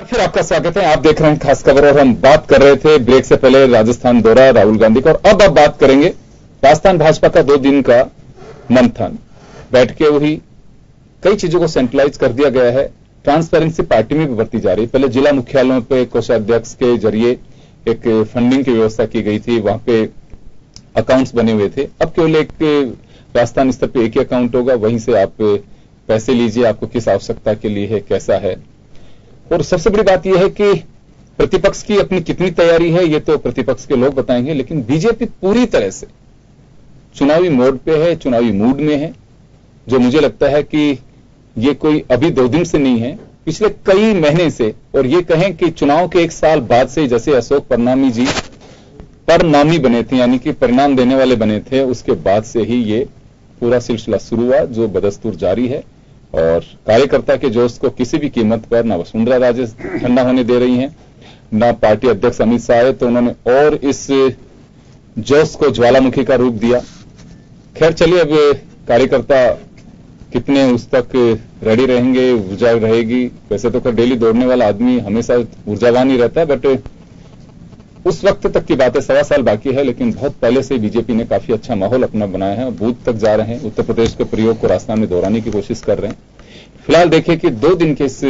फिर आपका स्वागत है। आप देख रहे हैं खास खबर और हम बात कर रहे थे ब्रेक से पहले राजस्थान दौरा राहुल गांधी का, और अब आप बात करेंगे राजस्थान भाजपा का 2 दिन का मंथन। बैठकें हुई, कई चीजों को सेंट्रलाइज कर दिया गया है, ट्रांसपेरेंसी पार्टी में भी बरती जा रही है। पहले जिला मुख्यालयों पे कोषाध्यक्ष के जरिए एक फंडिंग की व्यवस्था की गई थी, वहां पे अकाउंट्स बने हुए थे। अब केवल एक राजस्थान स्तर पे एक ही अकाउंट होगा, वहीं से आप पैसे लीजिए, आपको किस आवश्यकता के लिए है, कैसा है। और सबसे बड़ी बात यह है कि प्रतिपक्ष की अपनी कितनी तैयारी है ये तो प्रतिपक्ष के लोग बताएंगे, लेकिन बीजेपी पूरी तरह से चुनावी मोड पे है, चुनावी मूड में है, जो मुझे लगता है कि ये कोई अभी 2 दिन से नहीं है, पिछले कई महीने से। और ये कहें कि चुनाव के 1 साल बाद से, जैसे अशोक परनामी जी परनामी बने थे, यानी कि परिणाम देने वाले बने थे, उसके बाद से ही ये पूरा सिलसिला शुरू हुआ, जो बदस्तूर जारी है। और कार्यकर्ता के जोश को किसी भी कीमत पर ना वसुंधरा राजे ठंडा होने दे रही हैं, ना पार्टी अध्यक्ष अमित शाह है, तो उन्होंने और इस जोश को ज्वालामुखी का रूप दिया। खैर चलिए, अब कार्यकर्ता कितने उस तक रेडी रहेंगे, ऊर्जा रहेगी। वैसे तो डेली दौड़ने वाला आदमी हमेशा ऊर्जावान ही रहता है, बट उस वक्त तक की बात है, 1.25 साल बाकी है। लेकिन बहुत पहले से बीजेपी ने काफी अच्छा माहौल अपना बनाया है, बूथ तक जा रहे हैं, उत्तर प्रदेश के प्रयोग को राजस्थान में दोहराने की कोशिश कर रहे हैं। फिलहाल देखिए कि 2 दिन के इस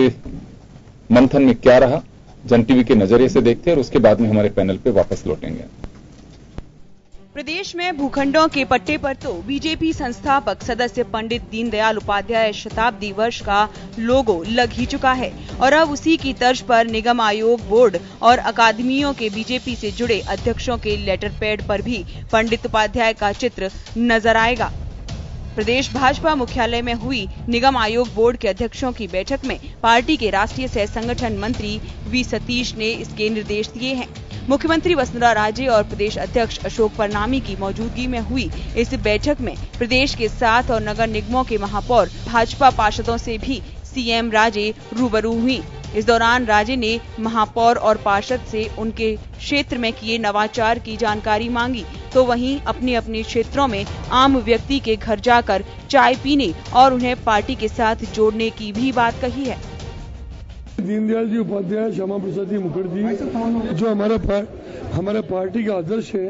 मंथन में क्या रहा, जन टीवी के नजरिए से देखते हैं और उसके बाद में हमारे पैनल पे वापस लौटेंगे। प्रदेश में भूखंडों के पट्टे पर तो बीजेपी संस्थापक सदस्य पंडित दीनदयाल उपाध्याय शताब्दी वर्ष का लोगो लग ही चुका है, और अब उसी की तर्ज पर निगम आयोग, बोर्ड और अकादमियों के बीजेपी से जुड़े अध्यक्षों के लेटर पैड पर भी पंडित उपाध्याय का चित्र नजर आएगा। प्रदेश भाजपा मुख्यालय में हुई निगम आयोग बोर्ड के अध्यक्षों की बैठक में पार्टी के राष्ट्रीय सह संगठन मंत्री वी सतीश ने इसके निर्देश दिए हैं। मुख्यमंत्री वसुंधरा राजे और प्रदेश अध्यक्ष अशोक परनामी की मौजूदगी में हुई इस बैठक में प्रदेश के 7 और नगर निगमों के महापौर, भाजपा पार्षदों से भी सीएम राजे रूबरू हुई। इस दौरान राजे ने महापौर और पार्षद से उनके क्षेत्र में किए नवाचार की जानकारी मांगी, तो वहीं अपने अपने क्षेत्रों में आम व्यक्ति के घर जाकर चाय पीने और उन्हें पार्टी के साथ जोड़ने की भी बात कही है। दीनदयाल जी उपाध्याय, श्यामा प्रसाद जी मुखर्जी जो हमारे पार्टी का आदर्श है,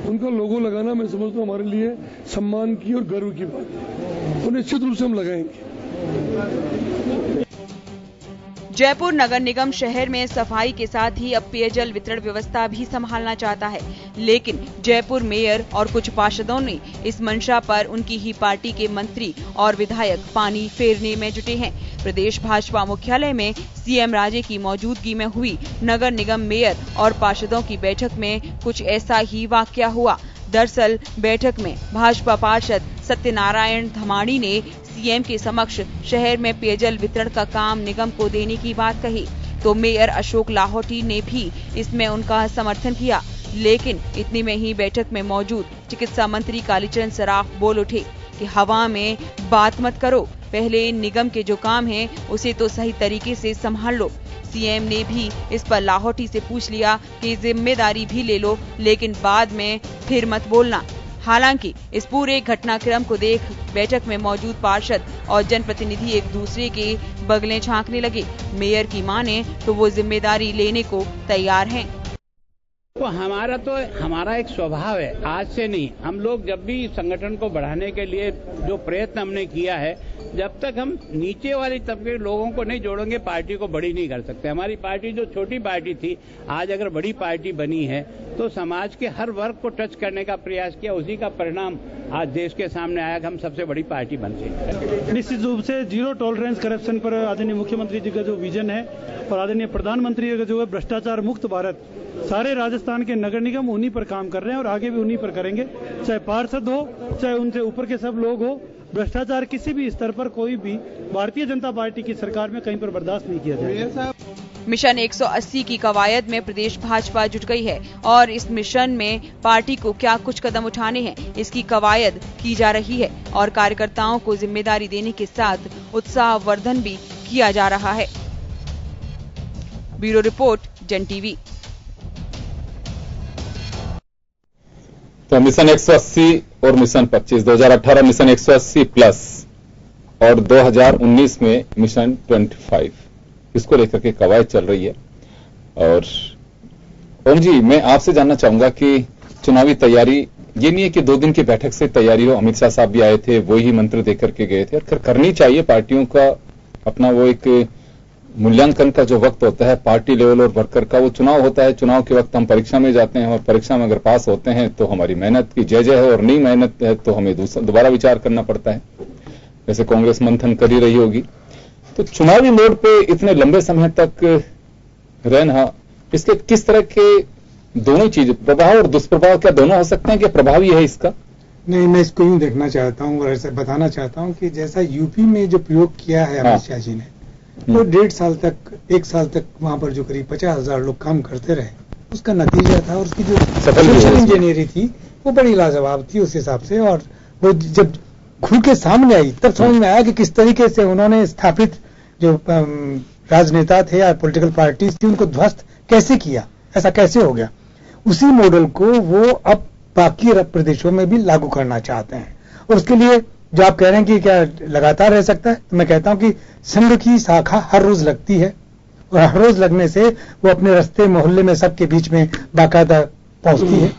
उनका लोगो लगाना मैं समझता हूँ हमारे लिए सम्मान की और गर्व की बात है, और निश्चित रूप से हम लगाएंगे। जयपुर नगर निगम शहर में सफाई के साथ ही अब पेयजल वितरण व्यवस्था भी संभालना चाहता है, लेकिन जयपुर मेयर और कुछ पार्षदों ने इस मंशा पर उनकी ही पार्टी के मंत्री और विधायक पानी फेरने में जुटे हैं। प्रदेश भाजपा मुख्यालय में सीएम राजे की मौजूदगी में हुई नगर निगम मेयर और पार्षदों की बैठक में कुछ ऐसा ही वाकया हुआ। दरअसल बैठक में भाजपा पार्षद सत्यनारायण धमाड़ी ने सीएम के समक्ष शहर में पेयजल वितरण का काम निगम को देने की बात कही, तो मेयर अशोक लाहौटी ने भी इसमें उनका समर्थन किया। लेकिन इतने में ही बैठक में मौजूद चिकित्सा मंत्री कालीचरण सराफ बोल उठे कि हवा में बात मत करो, पहले निगम के जो काम है उसे तो सही तरीके से संभाल लो। सीएम ने भी इस पर लाहौटी से पूछ लिया कि जिम्मेदारी भी ले लो, लेकिन बाद में फिर मत बोलना। हालांकि इस पूरे घटनाक्रम को देख बैठक में मौजूद पार्षद और जनप्रतिनिधि एक दूसरे के बगलें झांकने लगे। मेयर की माने तो वो जिम्मेदारी लेने को तैयार हैं। तो हमारा एक स्वभाव है, आज से नहीं। हम लोग जब भी संगठन को बढ़ाने के लिए जो प्रयत्न हमने किया है, जब तक हम नीचे वाली तबके के लोगों को नहीं जोड़ेंगे, पार्टी को बड़ी नहीं कर सकते। हमारी पार्टी जो छोटी पार्टी थी, आज अगर बड़ी पार्टी बनी है तो समाज के हर वर्ग को टच करने का प्रयास किया, उसी का परिणाम आज देश के सामने आया कि हम सबसे बड़ी पार्टी बन गई। निश्चित रूप से जीरो टॉलरेंस करप्शन पर आदरणीय मुख्यमंत्री जी का जो विजन है और आदरणीय प्रधानमंत्री का जो है भ्रष्टाचार मुक्त भारत, सारे राजस्थान के नगर निगम उन्हीं पर काम कर रहे हैं और आगे भी उन्हीं पर करेंगे। चाहे पार्षद हो, चाहे उनसे ऊपर के सब लोग हो, भ्रष्टाचार किसी भी स्तर पर कोई भी भारतीय जनता पार्टी की सरकार में कहीं पर बर्दाश्त नहीं किया जाएगा। मिशन 180 की कवायद में प्रदेश भाजपा जुट गई है और इस मिशन में पार्टी को क्या कुछ कदम उठाने हैं, इसकी कवायद की जा रही है और कार्यकर्ताओं को जिम्मेदारी देने के साथ उत्साहवर्धन भी किया जा रहा है। ब्यूरो रिपोर्ट, जन टीवी। तो मिशन 180 और मिशन 25, 2018 मिशन 180 प्लस और 2019 में मिशन 25, इसको लेकर के कवायद चल रही है। और ओम जी, मैं आपसे जानना चाहूंगा कि चुनावी तैयारी ये नहीं है कि 2 दिन की बैठक से तैयारी हो, अमित शाह साहब भी आए थे, वही मंत्र देकर के गए थे, और करनी चाहिए पार्टियों का अपना वो एक मूल्यांकन का जो वक्त होता है पार्टी लेवल और वर्कर का, वो चुनाव होता है। चुनाव के वक्त हम परीक्षा में जाते हैं और परीक्षा में अगर पास होते हैं तो हमारी मेहनत की जय जय है, और नहीं मेहनत है तो हमें दोबारा विचार करना पड़ता है, जैसे कांग्रेस मंथन कर ही रही होगी। तो चुनावी मोड पे इतने लंबे समय तक रहना, इसके किस तरह के दोनों चीज, प्रभाव और दुष्प्रभाव क्या दोनों हो सकते हैं कि प्रभावी है इसका? नहीं, मैं इसको यूं देखना चाहता हूं और ऐसा बताना चाहता हूं कि जैसा यूपी में जो प्रयोग किया है अमित शाह जी ने, तो 1.5 साल तक 1 साल तक वहां पर जो करीब 50,000 लोग काम करते रहे, उसका नतीजा था। और उसकी जो सोशल इंजीनियरिंग थी वो बड़ी लाजवाब थी उस हिसाब से। और वो जब खुल के सामने आई तब समझ में आया कि किस तरीके से उन्होंने स्थापित जो राजनेता थे या पॉलिटिकल पार्टीज थी उनको ध्वस्त कैसे किया, ऐसा कैसे हो गया। उसी मॉडल को वो अब बाकी प्रदेशों में भी लागू करना चाहते हैं। और उसके लिए जो आप कह रहे हैं कि क्या लगातार रह सकता है, तो मैं कहता हूं कि संघ की शाखा हर रोज लगती है, और हर रोज लगने से वो अपने रास्ते मोहल्ले में सबके बीच में बाकायदा पहुंचती है।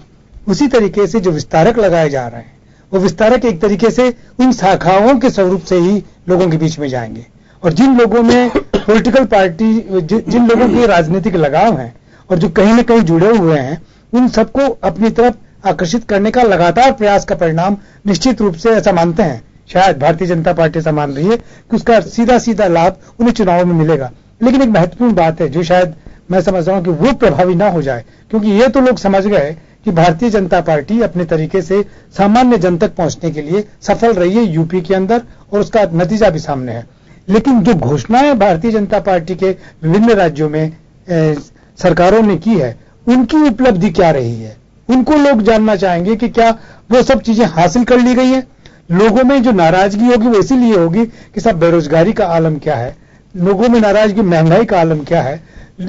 उसी तरीके से जो विस्तारक लगाए जा रहे हैं वो विस्तारक एक तरीके से उन शाखाओं के स्वरूप से ही लोगों के बीच में जाएंगे। और जिन लोगों में पॉलिटिकल पार्टी, जिन लोगों के राजनीतिक लगाव हैं और जो कहीं न कहीं जुड़े हुए हैं, उन सबको अपनी तरफ आकर्षित करने का लगातार प्रयास का परिणाम निश्चित रूप से, ऐसा मानते हैं शायद भारतीय जनता पार्टी ऐसा मान रही है कि उसका सीधा सीधा लाभ उन्हें चुनावों में मिलेगा। लेकिन एक महत्वपूर्ण बात है जो शायद मैं समझ रहा हूं कि वो प्रभावी ना हो जाए, क्योंकि ये तो लोग समझ गए कि भारतीय जनता पार्टी अपने तरीके से सामान्य जन तक पहुंचने के लिए सफल रही है यूपी के अंदर, और उसका नतीजा भी सामने है। लेकिन जो घोषणाएं भारतीय जनता पार्टी के विभिन्न राज्यों में सरकारों ने की है, उनकी उपलब्धि क्या रही है, उनको लोग जानना चाहेंगे कि क्या वो सब चीजें हासिल कर ली गई हैं। लोगों में जो नाराजगी होगी वो इसीलिए होगी कि सब बेरोजगारी का आलम क्या है, लोगों में नाराजगी महंगाई का आलम क्या है,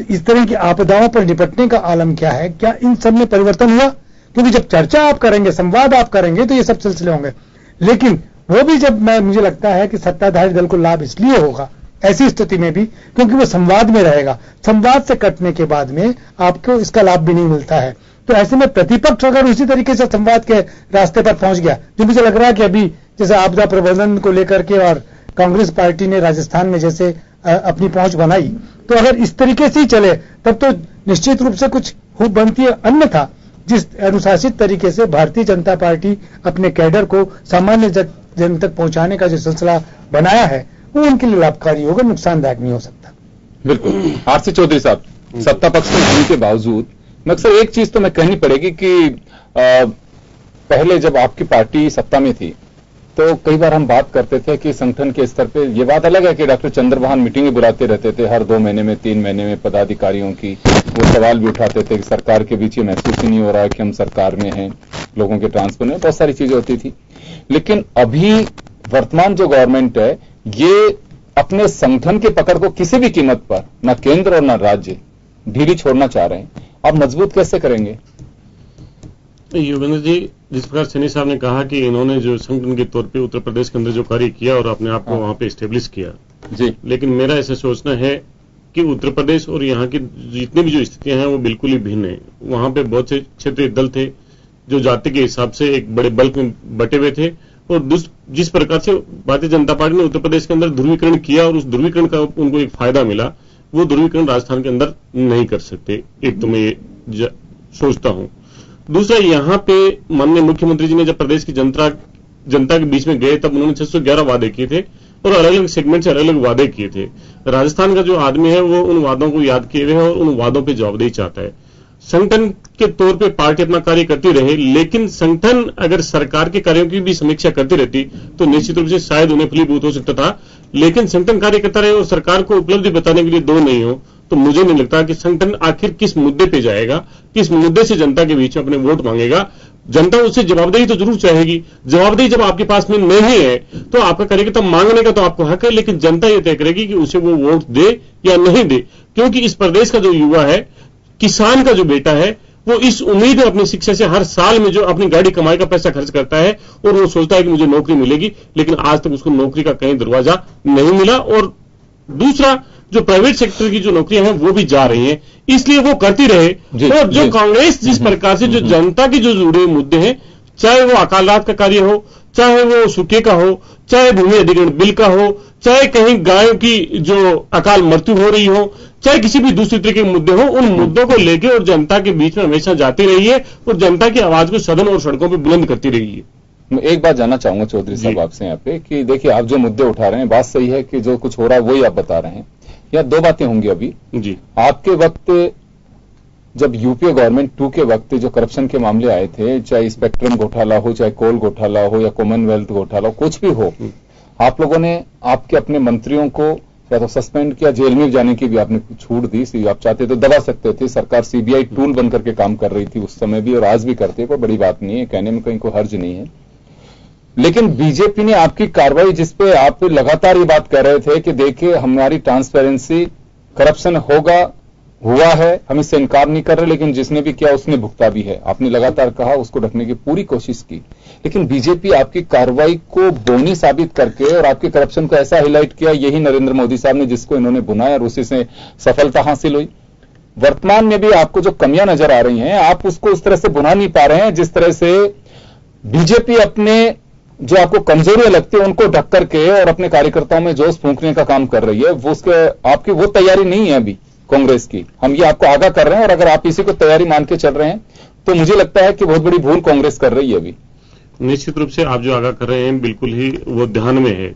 इस तरह की आपदाओं पर निपटने का आलम क्या है, क्या इन सब में परिवर्तन हुआ? क्योंकि जब चर्चा आप करेंगे, संवाद आप करेंगे, तो ये सब सिलसिले होंगे। लेकिन वो भी जब मुझे लगता है कि सत्ताधारी दल को लाभ इसलिए होगा ऐसी स्थिति में भी क्योंकि वो संवाद में रहेगा। संवाद से कटने के बाद में आपको इसका लाभ भी नहीं मिलता है। तो ऐसे में प्रतिपक्ष अगर उसी तरीके से संवाद के रास्ते पर पहुंच गया, जो मुझे लग रहा है कि अभी जैसे आपदा प्रबंधन को लेकर के और कांग्रेस पार्टी ने राजस्थान में जैसे अपनी पहुंच बनाई, तो अगर इस तरीके से ही चले तब तो निश्चित रूप से कुछ खूब बनती है। अन्यथा जिस अनुशासित तरीके से भारतीय जनता पार्टी अपने कैडर को सामान्य जन तक पहुंचाने का जो सिलसिला बनाया है वो उनके लिए लाभकारी होगा, नुकसानदायक नहीं हो सकता। बिल्कुल। आरसी चौधरी साहब, सत्ता पक्ष में होने के बावजूद अक्सर एक चीज तो मैं कहनी पड़ेगी कि पहले जब आपकी पार्टी सत्ता में थी तो कई बार हम बात करते थे कि संगठन के स्तर पे ये बात अलग है कि डॉक्टर चंद्रभान मीटिंगें बुलाते रहते थे हर 2 महीने में, 3 महीने में पदाधिकारियों की। वो सवाल भी उठाते थे कि सरकार के बीच ये महसूस ही नहीं हो रहा है कि हम सरकार में हैं, लोगों के ट्रांसफर में बहुत सारी चीजें होती थी। लेकिन अभी वर्तमान जो गवर्नमेंट है ये अपने संगठन के पकड़ को किसी भी कीमत पर, न केंद्र और न राज्य, ढीली छोड़ना चाह रहे हैं। आप मजबूत कैसे करेंगे? योगेंद्र जी, जिस प्रकार सैनी साहब ने कहा कि इन्होंने जो संगठन के तौर पे उत्तर प्रदेश के अंदर जो कार्य किया और अपने आप को वहां पे एस्टेब्लिश किया जी, लेकिन मेरा ऐसा सोचना है कि उत्तर प्रदेश और यहाँ की जितनी भी जो स्थितियां हैं वो बिल्कुल ही भिन्न है। वहां पे बहुत से क्षेत्रीय दल थे जो जाति के हिसाब से एक बड़े बल्क में बटे हुए थे, और जिस प्रकार से भारतीय जनता पार्टी ने उत्तर प्रदेश के अंदर ध्रुवीकरण किया और उस ध्रुवीकरण का उनको एक फायदा मिला, वो ध्रुवीकरण राजस्थान के अंदर नहीं कर सकते। एक तो मैं ये सोचता हूं। दूसरा, यहां पे माननीय मुख्यमंत्री जी ने जब प्रदेश की जनता के बीच में गए तब उन्होंने 611 वादे किए थे और अलग अलग सेगमेंट से अलग अलग वादे किए थे। राजस्थान का जो आदमी है वो उन वादों को याद किए हुए है और उन वादों पे जवाबदेही चाहता है। संगठन के तौर पे पार्टी अपना कार्य करती रहे, लेकिन संगठन अगर सरकार के कार्यों की भी समीक्षा करती रहती तो निश्चित रूप से शायद उन्हें फलीभूत हो सकता था। लेकिन संगठन कार्य करता रहे और सरकार को उपलब्धि बताने के लिए 2 नहीं हो, तो मुझे नहीं लगता कि संगठन आखिर किस मुद्दे पे जाएगा, किस मुद्दे से जनता के बीच में अपने वोट मांगेगा। जनता उससे जवाबदेही तो जरूर चाहेगी। जवाबदेही जब आपके पास में नहीं है तो आपका करेगी, तब मांगने का तो आपको हक है, लेकिन जनता ये तय करेगी कि उसे वो वोट दे या नहीं दे। क्योंकि इस प्रदेश का जो युवा है, किसान का जो बेटा है, वो इस उम्मीद है अपनी शिक्षा से हर साल में जो अपनी गाड़ी कमाई का पैसा खर्च करता है और वो सोचता है कि मुझे नौकरी मिलेगी, लेकिन आज तक उसको नौकरी का कहीं दरवाजा नहीं मिला। और दूसरा, जो प्राइवेट सेक्टर की जो नौकरियां हैं वो भी जा रही हैं, इसलिए वो करती रहे। और जो कांग्रेस जिस प्रकार से जो जनता के जो जुड़े मुद्दे हैं, चाहे वो अकाल रात का कार्य हो, चाहे वो सूखे का हो, चाहे भूमि अधिग्रहण बिल का हो, चाहे कहीं गायों की जो अकाल मृत्यु हो रही हो, चाहे किसी भी दूसरी तरह के मुद्दे हो, उन मुद्दों को लेकर और जनता के बीच में हमेशा जाती रही है और जनता की आवाज को सदन और सड़कों पर बुलंद करती रही है। मैं एक बात जानना चाहूंगा चौधरी साहब आपसे यहाँ पे कि देखिए, आप जो मुद्दे उठा रहे हैं, बात सही है कि जो कुछ हो रहा है वही आप बता रहे हैं। या दो बातें होंगी अभी जी। आपके वक्त जब यूपीए गवर्नमेंट 2 के वक्त जो करप्शन के मामले आए थे, चाहे स्पेक्ट्रम घोटाला हो, चाहे कोल घोटाला हो या कॉमनवेल्थ घोटाला हो, कुछ भी हो, आप लोगों ने आपके अपने मंत्रियों को या तो सस्पेंड किया, जेल में जाने की भी आपने छूट दी। आप चाहते तो दबा सकते थे। सरकार सीबीआई टूल बनकर के काम कर रही थी उस समय भी और आज भी करती है, कोई बड़ी बात नहीं है, कहने में कहीं कोई हर्ज नहीं है। लेकिन बीजेपी ने आपकी कार्रवाई, जिसपे आप लगातार ये बात कर रहे थे कि देखिए हमारी ट्रांसपेरेंसी, करप्शन हुआ है, हम इससे इनकार नहीं कर रहे, लेकिन जिसने भी किया उसने भुगता भी है, आपने लगातार कहा, उसको ढकने की पूरी कोशिश की। लेकिन बीजेपी आपकी कार्रवाई को बोनी साबित करके और आपके करप्शन को ऐसा हाईलाइट किया, यही नरेंद्र मोदी साहब ने, जिसको इन्होंने बुनाया और उसी से सफलता हासिल हुई। वर्तमान में भी आपको जो कमियां नजर आ रही हैं, आप उसको उस तरह से बुना नहीं पा रहे हैं जिस तरह से बीजेपी अपने जो आपको कमजोरियां लगती है उनको ढक करके और अपने कार्यकर्ताओं में जोश फूंकने का काम कर रही है। वो उसके आपकी वो तैयारी नहीं है अभी कांग्रेस की, हम ये आपको आगाह कर रहे हैं। और अगर आप इसी को तैयारी मान के चल रहे हैं तो मुझे लगता है कि बहुत बड़ी भूल कांग्रेस कर रही है अभी। निश्चित रूप से आप जो आगाह कर रहे हैं बिल्कुल ही वो ध्यान में है।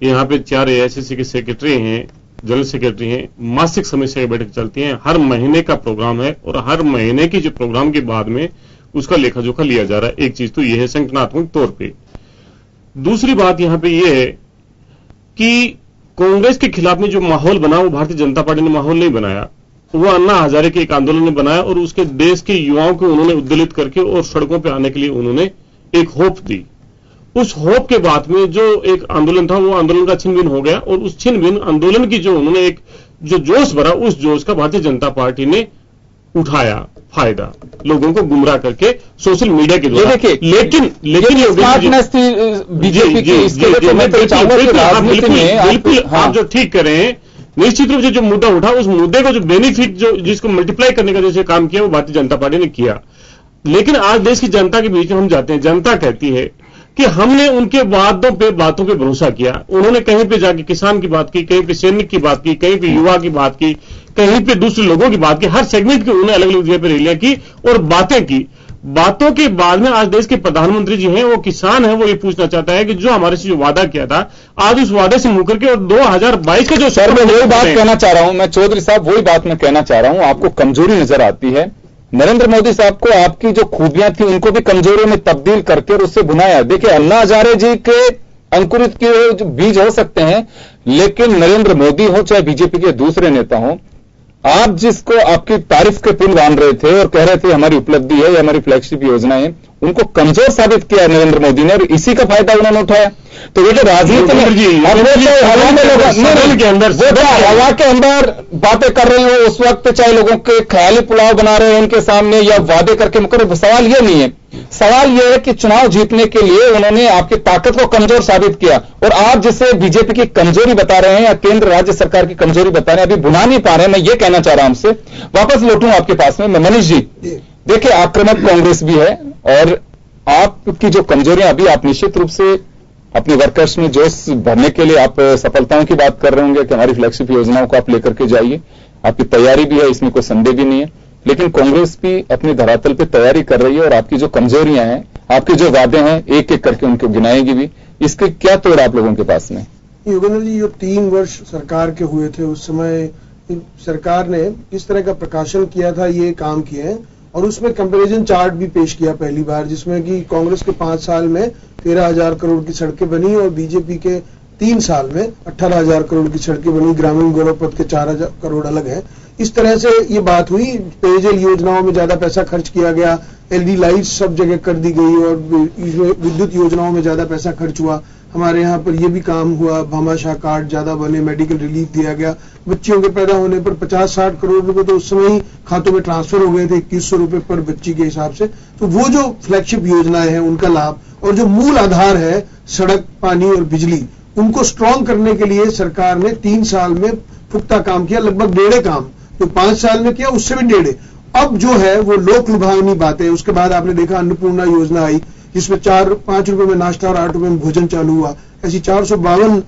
यहाँ पे 4 एआईसीसी के सेक्रेटरी हैं, जनरल सेक्रेटरी हैं, मासिक समीक्षा की बैठक चलती है, हर महीने का प्रोग्राम है और हर महीने की जो प्रोग्राम के बाद में उसका लेखा जोखा लिया जा रहा है। एक चीज तो यह है संगठनात्मक तौर पर। दूसरी बात यहां पे यह है कि कांग्रेस के खिलाफ में जो माहौल बना वो भारतीय जनता पार्टी ने माहौल नहीं बनाया, वो अन्ना हजारे के एक आंदोलन ने बनाया और उसके देश के युवाओं को उन्होंने उद्दोलित करके और सड़कों पे आने के लिए उन्होंने एक होप दी। उस होप के बाद में जो एक आंदोलन था वो आंदोलन का छिन-भिन हो गया और उस छिन-भिन आंदोलन की जो उन्होंने एक जो जोश भरा, उस जोश का भारतीय जनता पार्टी ने उठाया फायदा, लोगों को गुमराह करके सोशल मीडिया के द्वारा। लेकिन बीजेपी की बिल्कुल आप जो ठीक कर रहे हैं, निश्चित रूप से जो मुद्दा उठा उस मुद्दे को जो बेनिफिट जो जिसको मल्टीप्लाई करने का जैसे काम किया वो भारतीय जनता पार्टी ने किया। लेकिन आज देश की जनता के बीच में हम जाते हैं, जनता कहती है कि हमने उनके बातों पे भरोसा किया। उन्होंने कहीं पे जाके किसान की बात की, कहीं पे सैनिक की बात की, कहीं पे युवा की बात की, कहीं पे दूसरे लोगों की बात की, हर सेगमेंट की उन्होंने अलग अलग जगह पे रैलियां की और बातें की। बातों के बाद में आज देश के प्रधानमंत्री जी हैं, वो किसान है, वो ये पूछना चाहता है कि जो हमारे से जो वादा किया था आज उस वादे से मुकर के और 2022 का जो सर, मैं वही बात कहना चाह रहा हूं, मैं चौधरी साहब वही बात मैं कहना चाह रहा हूं। आपको कमजोरी नजर आती है, नरेंद्र मोदी साहब को आपकी जो खूबियां थी उनको भी कमजोरियों में तब्दील करके और उससे बुनाया। देखिए, अन्ना हजारे जी के अंकुरित किए हुए जो बीज हो सकते हैं, लेकिन नरेंद्र मोदी हो चाहे बीजेपी के दूसरे नेता हो, आप जिसको आपकी तारीफ के पुल बांध रहे थे और कह रहे थे हमारी उपलब्धि है या हमारी फ्लैगशिप योजना है, उनको कमजोर साबित किया नरेंद्र मोदी ने और इसी का फायदा उन्होंने उठाया। तो ये राजनीति में हवा के अंदर बातें कर रहे हो उस वक्त, चाहे लोगों के ख्याली पुलाव बना रहे हैं उनके सामने या वादे करके मुकर, सवाल ये नहीं है। सवाल यह है कि चुनाव जीतने के लिए उन्होंने आपकी ताकत को कमजोर साबित किया और आप जिसे बीजेपी की कमजोरी बता रहे हैं या केंद्र राज्य सरकार की कमजोरी बता रहे हैं, अभी बुना नहीं पा रहे हैं। मैं ये कहना चाह रहा हूं आपसे, वापस लौटूं आपके पास में। मनीष जी, देखिए आक्रामक कांग्रेस भी है और आपकी जो कमजोरियां अभी, आप निश्चित रूप से अपने वर्कर्स में जोश भरने के लिए आप सफलताओं की बात कर रहे होंगे कि हमारी फ्लैगशिप योजनाओं को आप लेकर के जाइए, आपकी तैयारी भी है, इसमें कोई संदेह भी नहीं है। लेकिन कांग्रेस भी अपने धरातल पे तैयारी कर रही है और आपकी जो कमजोरियां हैं, आपके जो वादे हैं, एक एक करके उनको गिनाएगी भी। इसके क्या तोड़ आप लोगों के पास में? योगेंद्र जी, जो 3 वर्ष सरकार के हुए थे उस समय सरकार ने किस तरह का प्रकाशन किया था, ये काम किए हैं और उसमें कंपैरिजन चार्ट भी पेश किया पहली बार, जिसमें कि कांग्रेस के 5 साल में 13,000 करोड़ की सड़कें बनी और बीजेपी के 3 साल में 18,000 करोड़ की सड़कें बनी। ग्रामीण गौरव पथ के 4,000 करोड़ अलग है। इस तरह से ये बात हुई। पेयजल योजनाओं में ज्यादा पैसा खर्च किया गया, एलईडी लाइट्स सब जगह कर दी गई और विद्युत योजनाओं में ज्यादा पैसा खर्च हुआ। हमारे यहाँ पर ये भी काम हुआ, भामाशाह कार्ड ज्यादा बने, मेडिकल रिलीफ दिया गया। बच्चियों के पैदा होने पर 50-60 करोड़ रुपए तो उस समय ही खातों में ट्रांसफर हो गए थे, 2100 रुपए पर बच्ची के हिसाब से। तो वो जो फ्लैगशिप योजनाएं हैं उनका लाभ और जो मूल आधार है सड़क, पानी और बिजली, उनको स्ट्रांग करने के लिए सरकार ने 3 साल में पुख्ता काम किया, लगभग 1.5 काम जो 5 साल में किया उससे भी 1.5। अब जो है वो लोक लुभावनी बातें, उसके बाद आपने देखा अन्नपूर्णा योजना आई जिसमें 4-5 रुपए में नाश्ता और 8 रुपए में भोजन चालू हुआ, ऐसी 452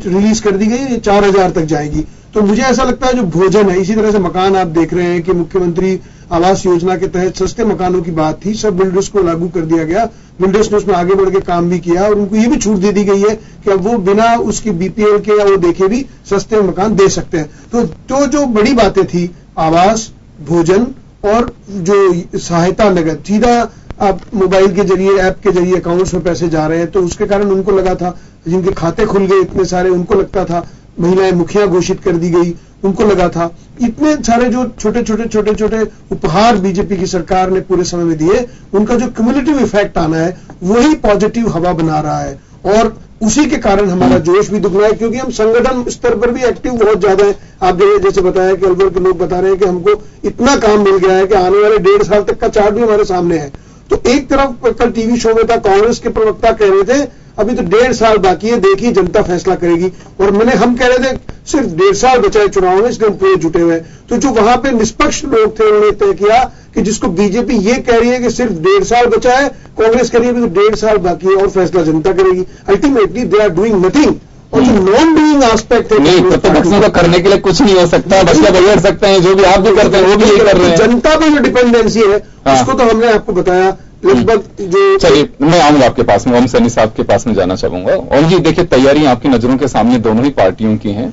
रिलीज कर दी गई, 4000 तक जाएगी। तो मुझे ऐसा लगता है जो भोजन है, इसी तरह से मकान आप देख रहे हैं कि मुख्यमंत्री आवास योजना के तहत सस्ते मकानों की बात थी, सब बिल्डर्स को लागू कर दिया गया, बिल्डर्स ने उसमें आगे बढ़ के काम भी किया और उनको ये भी छूट दे दी गई है कि अब वो बिना उसकी बीपीएल के या वो देखे भी सस्ते मकान दे सकते हैं। तो जो बड़ी बातें थी आवास, भोजन और जो सहायता नगद सीधा आप मोबाइल के जरिए, ऐप के जरिए अकाउंट्स में पैसे जा रहे हैं, तो उसके कारण उनको लगा था, जिनके खाते खुल गए इतने सारे, उनको लगता था, महिलाएं मुखिया घोषित कर दी गई, उनको लगा था, इतने सारे जो छोटे छोटे उपहार बीजेपी की सरकार ने पूरे समय में दिए, उनका जो क्यूमुलेटिव इफेक्ट आना है वही पॉजिटिव हवा बना रहा है और उसी के कारण हमारा जोश भी दुगना है, क्योंकि हम संगठन स्तर पर भी एक्टिव बहुत ज्यादा है। आप जैसे बताया कि अलवर के लोग बता रहे हैं कि हमको इतना काम मिल गया है कि आने वाले 1.5 साल तक का चार्ट भी हमारे सामने है। तो एक तरफ कल टीवी शो में था, कांग्रेस के प्रवक्ता कह रहे थे अभी तो 1.5 साल बाकी है, देखिए जनता फैसला करेगी, और हम कह रहे थे सिर्फ 1.5 साल बचा है चुनाव में, इसलिए हम पूरे जुटे हुए। तो जो वहां पे निष्पक्ष लोग थे उन्होंने तय किया कि जिसको बीजेपी ये कह रही है कि सिर्फ 1.5 साल बचा है, कांग्रेस कह रही है अभी तो 1.5 साल बाकी है और फैसला जनता करेगी। Ultimately they are doing nothing. और जो नॉन डूइंग एस्पेक्ट है, नहीं प्रतिपक्षों को करने के लिए कुछ नहीं हो सकता, बच्चे बिगड़ सकते हैं, जो भी आप भी करते हैं वो भी यही कर रहे हैं। जनता पर जो डिपेंडेंसी है उसको तो हमने आपको बताया लगभग जो। चलिए मैं आऊंगा आपके पास में, ओम सैनी साहब के पास में जाना चाहूंगा। ओम जी देखिए, तैयारियां आपकी नजरों के सामने दोनों ही पार्टियों की हैं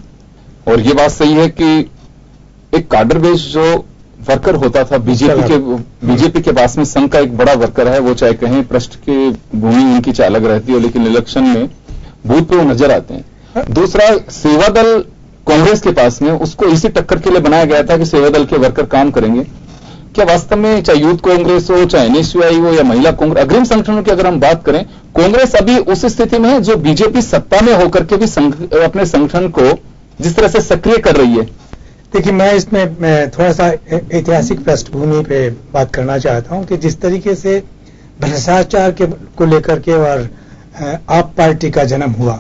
और ये बात सही है कि एक काडर बेस्ड जो वर्कर होता था बीजेपी के पास में संघ का एक बड़ा वर्कर है, वो चाहे कहीं पृष्ठ की भूमि उनकी चाहे अलग रहती है, लेकिन इलेक्शन में बूथ पे वो नजर आते हैं। दूसरा, सेवा दल कांग्रेस के पास में, उसको इसी टक्कर के लिए बनाया गया था कि सेवा दल के वर्कर काम करेंगे। क्या वास्तव में चाहे यूथ कांग्रेस हो, चाहे एनएसयूआई हो या महिला कांग्रेस, अग्रिम संगठनों की अगर हम बात करें, कांग्रेस अभी उस स्थिति में है जो बीजेपी सत्ता में होकर के भी अपने संगठन को जिस तरह से सक्रिय कर रही है? देखिए, मैं इसमें थोड़ा सा ऐतिहासिक पृष्ठभूमि पे बात करना चाहता हूं कि जिस तरीके से भ्रष्टाचार को लेकर के और आप पार्टी का जन्म हुआ,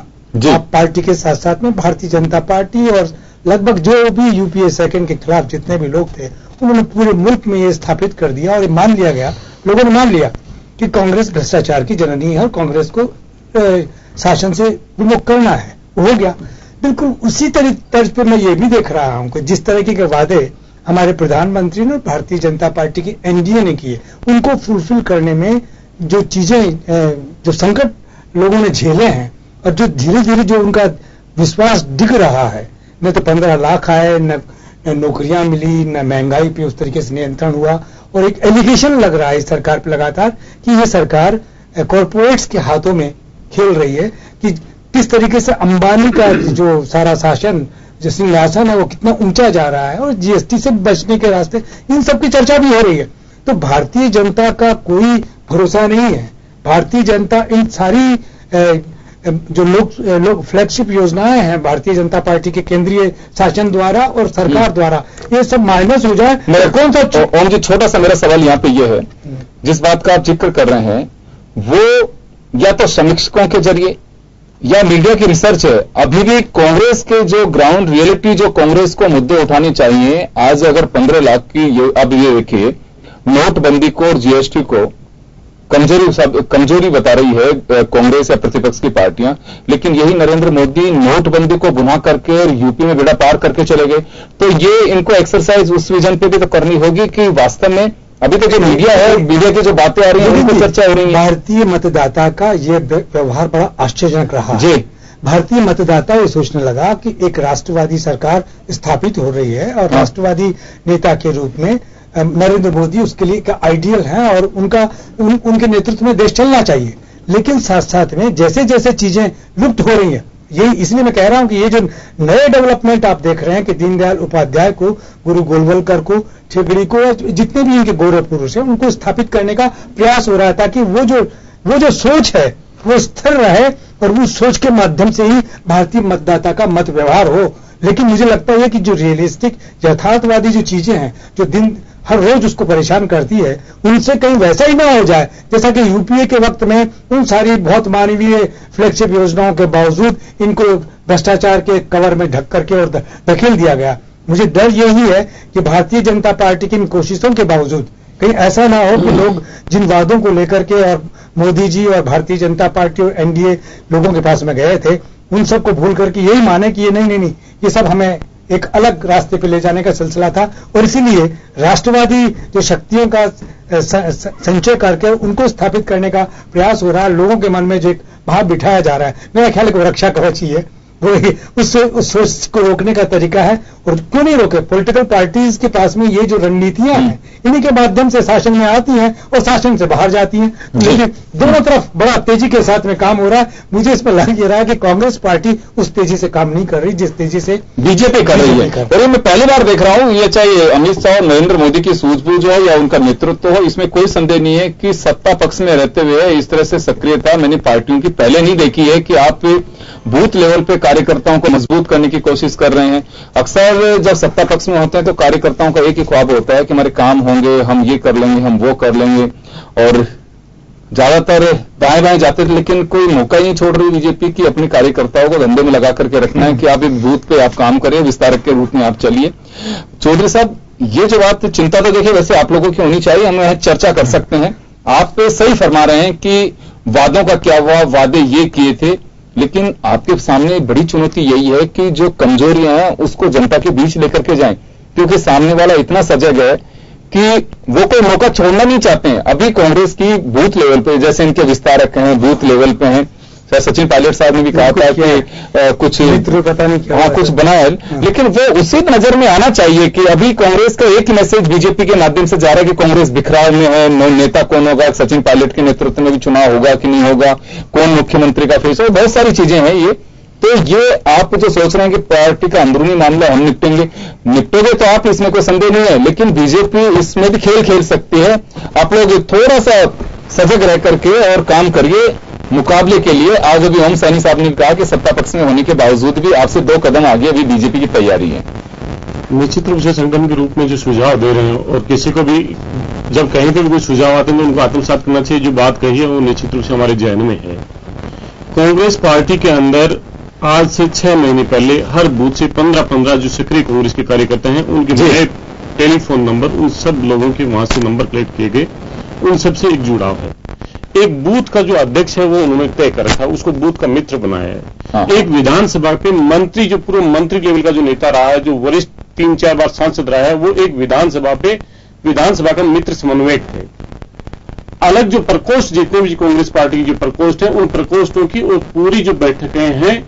आप पार्टी के साथ साथ में भारतीय जनता पार्टी और लगभग जो भी यूपीए सेकंड के खिलाफ जितने भी लोग थे, उन्होंने पूरे मुल्क में ये स्थापित कर दिया और मान लिया गया, लोगों ने मान लिया कि कांग्रेस भ्रष्टाचार की जननी है और कांग्रेस को शासन से विमुख करना है। हो गया। बिल्कुल उसी तर्ज पे मैं ये भी देख रहा हूं कि जिस तरह के वादे हमारे प्रधानमंत्री ने भारतीय जनता पार्टी की एनडीए ने किए, उनको फुलफिल करने में जो चीजें, जो संकट लोगों ने झेले हैं और जो धीरे धीरे जो उनका विश्वास डिग रहा है, न तो 15 लाख आए, न नौकरियां मिली, न महंगाई पे उस तरीके से नियंत्रण हुआ, और एक एलिगेशन लग रहा है इस सरकार पे लगातार कि ये सरकार कॉरपोरेट्स के हाथों में खेल रही है, कि किस तरीके से अंबानी का जो सारा शासन, जो सिंहासन है, वो कितना ऊंचा जा रहा है और जीएसटी से बचने के रास्ते, इन सब की चर्चा भी हो रही है। तो भारतीय जनता का कोई भरोसा नहीं है। भारतीय जनता इन सारी जो लोग फ्लैगशिप योजनाएं हैं भारतीय जनता पार्टी के केंद्रीय शासन द्वारा और सरकार द्वारा, ये सब माइनस हो जाए, कौन सा। ओम जी, छोटा सा मेरा सवाल यहाँ पे ये है, जिस बात का आप जिक्र कर रहे हैं वो या तो समीक्षकों के जरिए या मीडिया की रिसर्च है। अभी भी कांग्रेस के जो ग्राउंड रियलिटी, जो कांग्रेस को मुद्दे उठाने चाहिए, आज अगर 15 लाख की, अब ये देखिए नोटबंदी को और जीएसटी को कमजोरी बता रही है कांग्रेस या प्रतिपक्ष की पार्टियां, लेकिन यही नरेंद्र मोदी नोटबंदी को गुनाह करके और यूपी में बेड़ा पार करके चले गए। तो ये इनको एक्सरसाइज उस विजन पे भी तो करनी होगी कि वास्तव में अभी तो जो मीडिया है, मीडिया की जो बातें आ रही है उनको चर्चा हो रही है। भारतीय मतदाता का ये व्यवहार बड़ा आश्चर्यजनक रहा जी। भारतीय मतदाता ये सोचने लगा कि एक राष्ट्रवादी सरकार स्थापित हो रही है और राष्ट्रवादी नेता के रूप में नरेंद्र मोदी उसके लिए का आइडियल है और उनके नेतृत्व में देश चलना चाहिए। लेकिन साथ साथ में जैसे जैसे चीजें लुप्त हो रही हैं, यही इसलिए मैं कह रहा हूं कि ये जो नए डेवलपमेंट आप देख रहे हैं कि दीनदयाल उपाध्याय को, गुरु गोलवलकर को, ठेगड़ी को, जितने भी इनके गौरव पुरुष हैं, उनको स्थापित करने का प्रयास हो रहा था कि वो जो सोच है वो स्थिर रहे और उस सोच के माध्यम से ही भारतीय मतदाता का मत व्यवहार हो। लेकिन मुझे लगता है कि जो रियलिस्टिक यथार्थवादी जो चीजें हैं, जो दिन हर रोज उसको परेशान करती है, उनसे कहीं वैसा ही ना हो जाए जैसा कि यूपीए के वक्त में उन सारी बहुत मानवीय फ्लैगशिप योजनाओं के बावजूद इनको भ्रष्टाचार के कवर में ढक करके और धकेल दिया गया। मुझे डर यही है कि भारतीय जनता पार्टी की इन कोशिशों के बावजूद कहीं ऐसा ना हो कि लोग जिन वादों को लेकर के और मोदी जी और भारतीय जनता पार्टी और एनडीए लोगों के पास में गए थे, उन सबको भूल करके यही माने कि ये नहीं, ये सब हमें एक अलग रास्ते पे ले जाने का सिलसिला था और इसीलिए राष्ट्रवादी जो शक्तियों का संचय करके उनको स्थापित करने का प्रयास हो रहा है। लोगों के मन में जो एक भाव बिठाया जा रहा है, मेरा ख्याल है कि रक्षा कवच ही है, वो उस सोच को रोकने का तरीका है। और क्यों नहीं रोके? पॉलिटिकल पार्टीज के पास में ये जो रणनीतियां हैं, इन्हीं के माध्यम से शासन में आती हैं और शासन से बाहर जाती हैं। लेकिन दोनों तरफ बड़ा तेजी के साथ में काम हो रहा है। मुझे इसमें लग रहा है कि कांग्रेस पार्टी उस तेजी से काम नहीं कर रही जिस तेजी से बीजेपी कर रही है। और ये मैं पहली बार देख रहा हूं, ये चाहे अमित शाह और नरेंद्र मोदी की सूझबूझ हो या उनका नेतृत्व हो, इसमें कोई संदेह नहीं है कि सत्ता पक्ष में रहते हुए इस तरह से सक्रियता मैंने पार्टियों की पहले नहीं देखी है कि आप बूथ लेवल पे कार्यकर्ताओं को मजबूत करने की कोशिश कर रहे हैं। अक्सर जब सत्ता पक्ष में होते हैं तो कार्यकर्ताओं का एक ही ख्वाब होता है कि हमारे काम होंगे, हम ये कर लेंगे, हम वो कर लेंगे, और ज्यादातर दाएं बाएं जाते थे। लेकिन कोई मौका ही नहीं छोड़ रही बीजेपी की अपने कार्यकर्ताओं को धंधे में लगा करके रखना है कि आप एक बूथ पे आप काम करें, विस्तारक के रूप में आप चलिए। चौधरी साहब, ये जो बात चिंता तो देखिए वैसे आप लोगों की होनी चाहिए, हम यहाँ चर्चा कर सकते हैं। आप सही फरमा रहे हैं कि वादों का क्या हुआ, वादे ये किए थे, लेकिन आपके सामने बड़ी चुनौती यही है कि जो कमजोरियां हैं उसको जनता के बीच लेकर के जाएं, क्योंकि सामने वाला इतना सजग है कि वो कोई मौका छोड़ना नहीं चाहते हैं। अभी कांग्रेस की बूथ लेवल पे, जैसे इनके विस्तारक हैं बूथ लेवल पे हैं, सचिन पायलट साहब ने भी कहा था कि कुछ पता नहीं क्या कुछ बना है, लेकिन वो उसी नजर में आना चाहिए कि अभी कांग्रेस का एक ही मैसेज बीजेपी के माध्यम से जा रहा है कि कांग्रेस बिखराव में है, नेता कौन होगा, सचिन पायलट के नेतृत्व में भी चुनाव होगा कि नहीं होगा, कौन मुख्यमंत्री का फेस होगा, बहुत सारी चीजें हैं ये। तो ये आप जो सोच रहे हैं कि पार्टी का अंदरूनी मामला हम निपटेंगे तो आप, इसमें कोई संदेह नहीं है, लेकिन बीजेपी इसमें भी खेल सकती है। आप लोग थोड़ा सा सजग रह करके और काम करिए मुकाबले के लिए। आज अभी ओम सैनी साहब ने कहा कि सत्ता पक्ष में होने के बावजूद भी आपसे 2 कदम आगे अभी बीजेपी की तैयारी है। निश्चित रूप से संगठन के रूप में जो सुझाव दे रहे हैं, और किसी को भी जब कहीं पर भी कोई सुझाव आते हैं तो उनको आत्मसात करना चाहिए। जो बात कही है वो निश्चित रूप से हमारे जहन में है। कांग्रेस पार्टी के अंदर आज से 6 महीने पहले हर बूथ से 15 जो सक्रिय कांग्रेस के कार्यकर्ता हैं उनके नए टेलीफोन नंबर, उन सब लोगों के वहां से नंबर कलेक्ट किए गए, उन सबसे एक जुड़ाव है। एक बूथ का जो अध्यक्ष है वो उन्होंने तय कर रखा, उसको बूथ का मित्र बनाया है। हाँ। एक विधानसभा पे मंत्री, जो पूर्व मंत्री लेवल का जो नेता रहा है, जो वरिष्ठ 3-4 बार सांसद रहा है, वो एक विधानसभा का मित्र समन्वयक थे। अलग जो प्रकोष्ठ, जितने भी कांग्रेस पार्टी की जो प्रकोष्ठ है, उन प्रकोष्ठों की और पूरी जो बैठकें हैं,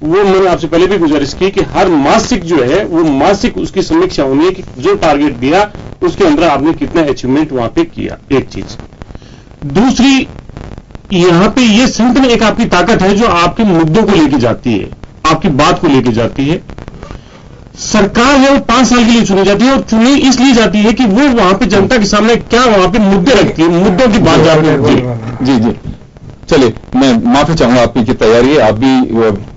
वो मैंने आपसे पहले भी गुजारिश की कि हर मासिक जो है वो मासिक उसकी समीक्षा होनी है कि जो टारगेट दिया उसके अंदर आपने कितना अचीवमेंट वहां पे किया। एक चीज। दूसरी, यहां पे ये संगठन एक आपकी ताकत है जो आपके मुद्दों को लेके जाती है, आपकी बात को लेके जाती है। सरकार है वो 5 साल के लिए चुनी जाती है, और चुनी इसलिए जाती है कि वो वहां पे जनता के सामने क्या वहां पे मुद्दे रखती है, मुद्दों की बात जाती है। जी। चलिए, मैं माफी चाहूंगा आपकी की तैयारी है। आप भी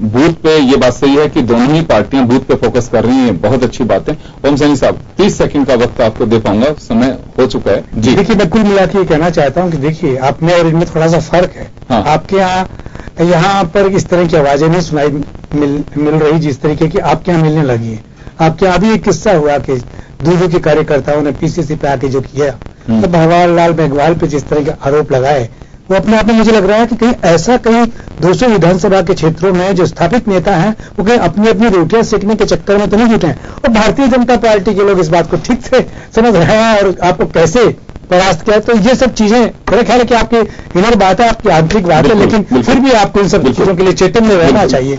बूथ पे, ये बात सही है कि दोनों ही पार्टियां बूथ पे फोकस कर रही हैं, बहुत अच्छी बात है। ओम सैनी साहब, 30 सेकंड का वक्त आपको दे पाऊंगा, समय हो चुका है जी। देखिए, मैं कुल मिला के कहना चाहता हूं कि देखिए, आप में और इनमें थोड़ा सा फर्क है। हाँ। आपके यहाँ पर इस तरह की आवाजें नहीं सुनाई मिल रही जिस तरीके की आपके यहाँ मिलने लगी है। आपके यहाँ अभी एक किस्सा हुआ कि दूर के कार्यकर्ताओं ने पीसीसी पे आके जो किया, तो भंवर लाल मेघवाल पे जिस तरह के आरोप लगाए, वो अपने आप में मुझे लग रहा है कि कहीं 200 विधानसभा के क्षेत्रों में जो स्थापित नेता हैं वो कहीं अपनी रोटियां सेकने के चक्कर में तो नहीं जुटे हैं। और भारतीय जनता पार्टी के लोग इस बात को ठीक से समझ रहे हैं और आपको कैसे परास्त किया। तो ये सब चीजें मेरा ख्याल है कि आपकी इनर बात है, आपकी आंतरिक बात है, लेकिन फिर भी आपको इन सब चीजों के लिए चेतन में रहना चाहिए।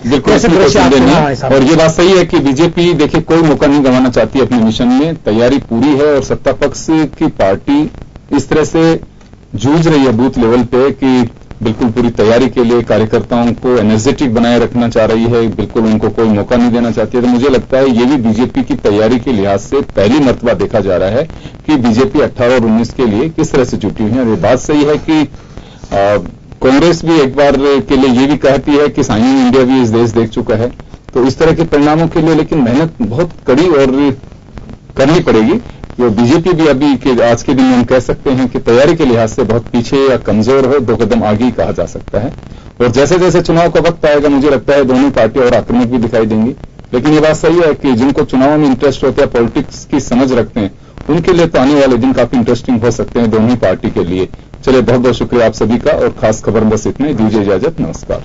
और ये बात सही है कि बीजेपी देखिए कोई मौका नहीं गंवाना चाहती अपने मिशन में, तैयारी पूरी है। और सत्ता पक्ष की पार्टी इस तरह से जूझ रही है बूथ लेवल पे कि बिल्कुल पूरी तैयारी के लिए कार्यकर्ताओं को एनर्जेटिक बनाए रखना चाह रही है, बिल्कुल उनको कोई मौका नहीं देना चाहती है। तो मुझे लगता है ये भी बीजेपी की तैयारी के लिहाज से पहली मर्तबा देखा जा रहा है कि बीजेपी 18 और 19 के लिए किस तरह से जुटी हुई है। और ये बात सही है कि कांग्रेस भी एक बार के लिए ये भी कहती है कि साइनिंग इंडिया भी इस देश देख चुका है। तो इस तरह के परिणामों के लिए लेकिन मेहनत बहुत कड़ी और करनी पड़ेगी। वो बीजेपी भी अभी के आज के दिन में हम कह सकते हैं कि तैयारी के लिहाज से बहुत पीछे या कमजोर हो, 2 कदम आगे ही कहा जा सकता है। और जैसे जैसे चुनाव का वक्त आएगा मुझे लगता है दोनों पार्टी और आक्रामक भी दिखाई देंगी। लेकिन ये बात सही है कि जिनको चुनाव में इंटरेस्ट होता है, पॉलिटिक्स की समझ रखते हैं, उनके लिए तो आने वाले दिन काफी इंटरेस्टिंग हो सकते हैं दोनों ही पार्टी के लिए। चलिए, बहुत बहुत शुक्रिया आप सभी का, और खास खबर बस इतने, दीजिए इजाजत, नमस्कार।